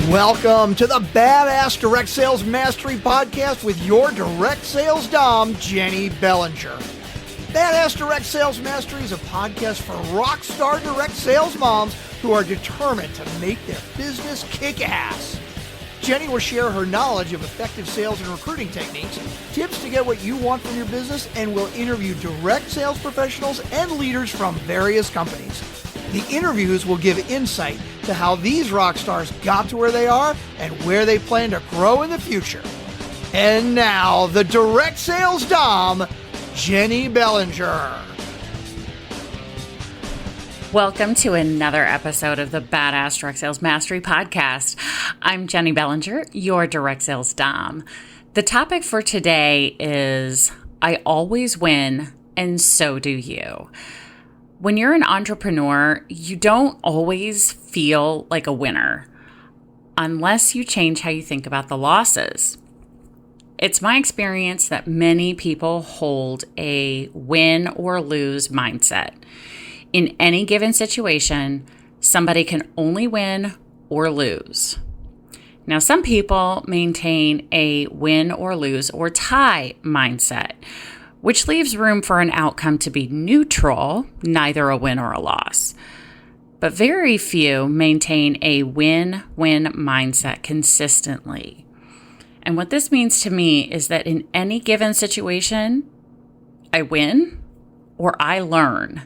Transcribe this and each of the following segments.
Welcome to the Badass Direct Sales Mastery Podcast with your direct sales dom, Jenny Bellinger. Badass Direct Sales Mastery is a podcast for rock star direct sales moms who are determined to make their business kick ass. Jenny will share her knowledge of effective sales and recruiting techniques, tips to get what you want from your business, and will interview direct sales professionals and leaders from various companies. The interviews will give insight to how these rock stars got to where they are and where they plan to grow in the future. And now, the direct sales dom, Jenny Bellinger. Welcome to another episode of the Badass Direct Sales Mastery Podcast. I'm Jenny Bellinger, your direct sales dom. The topic for today is I always win, and so do you. When you're an entrepreneur, you don't always feel like a winner unless you change how you think about the losses. It's my experience that many people hold a win or lose mindset. In any given situation, somebody can only win or lose. Now, some people maintain a win or lose or tie mindset, which leaves room for an outcome to be neutral, neither a win or a loss. But very few maintain a win-win mindset consistently. And what this means to me is that in any given situation, I win or I learn.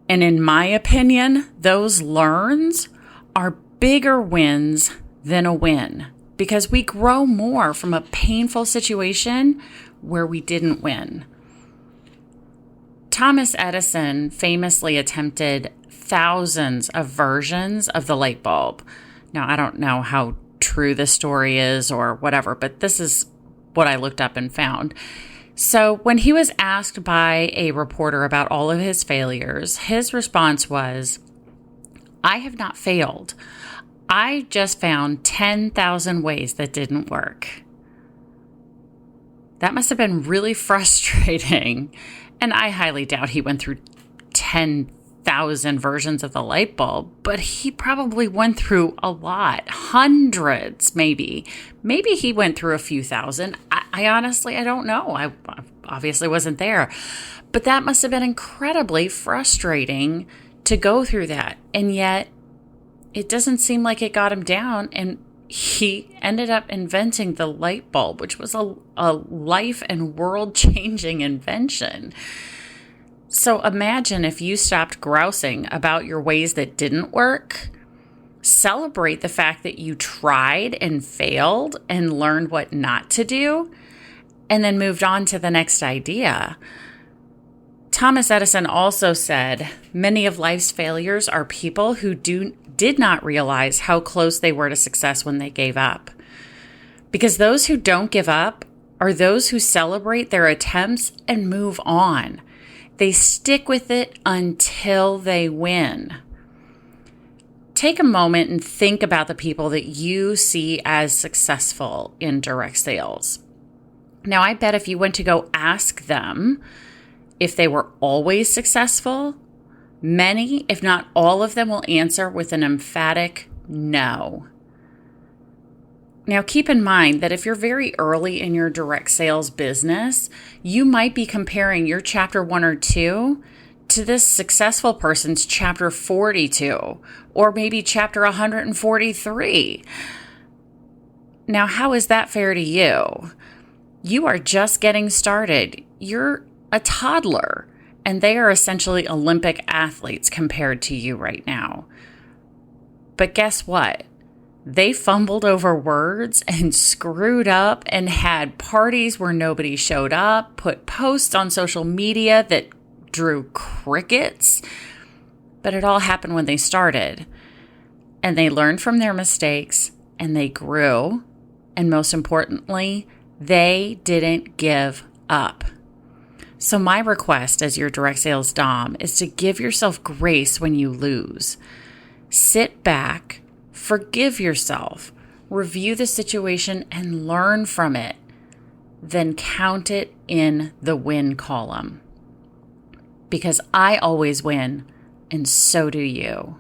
And in my opinion, those learns are bigger wins than a win because we grow more from a painful situation where we didn't win. Thomas Edison famously attempted thousands of versions of the light bulb. Now, I don't know how true this story is or whatever, but this is what I looked up and found. So when he was asked by a reporter about all of his failures, his response was, "I have not failed. I just found 10,000 ways that didn't work." That must have been really frustrating. And I highly doubt he went through 10,000 versions of the light bulb, but he probably went through a lot, hundreds maybe. Maybe he went through a few thousand. I honestly, I don't know. I obviously wasn't there. But that must have been incredibly frustrating to go through that. And yet, it doesn't seem like it got him down. And he ended up inventing the light bulb, which was a life and world-changing invention. So imagine if you stopped grousing about your ways that didn't work, celebrate the fact that you tried and failed and learned what not to do, and then moved on to the next idea. Thomas Edison also said, many of life's failures are people who did not realize how close they were to success when they gave up. Because those who don't give up are those who celebrate their attempts and move on. They stick with it until they win. Take a moment and think about the people that you see as successful in direct sales. Now, I bet if you went to go ask them if they were always successful, many, if not all of them, will answer with an emphatic no. Now, keep in mind that if you're very early in your direct sales business, you might be comparing your chapter 1 or 2 to this successful person's chapter 42, or maybe chapter 143. Now, how is that fair to you? You are just getting started. You're a toddler. And they are essentially Olympic athletes compared to you right now. But guess what? They fumbled over words and screwed up and had parties where nobody showed up, put posts on social media that drew crickets. But it all happened when they started. And they learned from their mistakes and they grew. And most importantly, they didn't give up. So my request as your direct sales dom is to give yourself grace when you lose. Sit back, forgive yourself, review the situation and learn from it. Then count it in the win column. Because I always win, and so do you.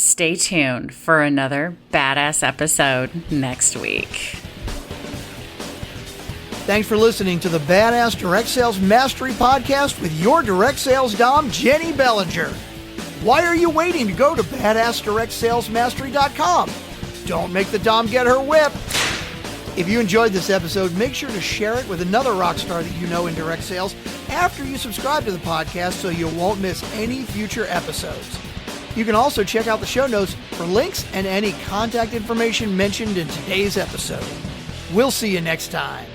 Stay tuned for another badass episode next week. Thanks for listening to the Badass Direct Sales Mastery Podcast with your direct sales dom, Jenny Bellinger. Why are you waiting to go to badassdirectsalesmastery.com? Don't make the dom get her whip. If you enjoyed this episode, make sure to share it with another rock star that you know in direct sales after you subscribe to the podcast so you won't miss any future episodes. You can also check out the show notes for links and any contact information mentioned in today's episode. We'll see you next time.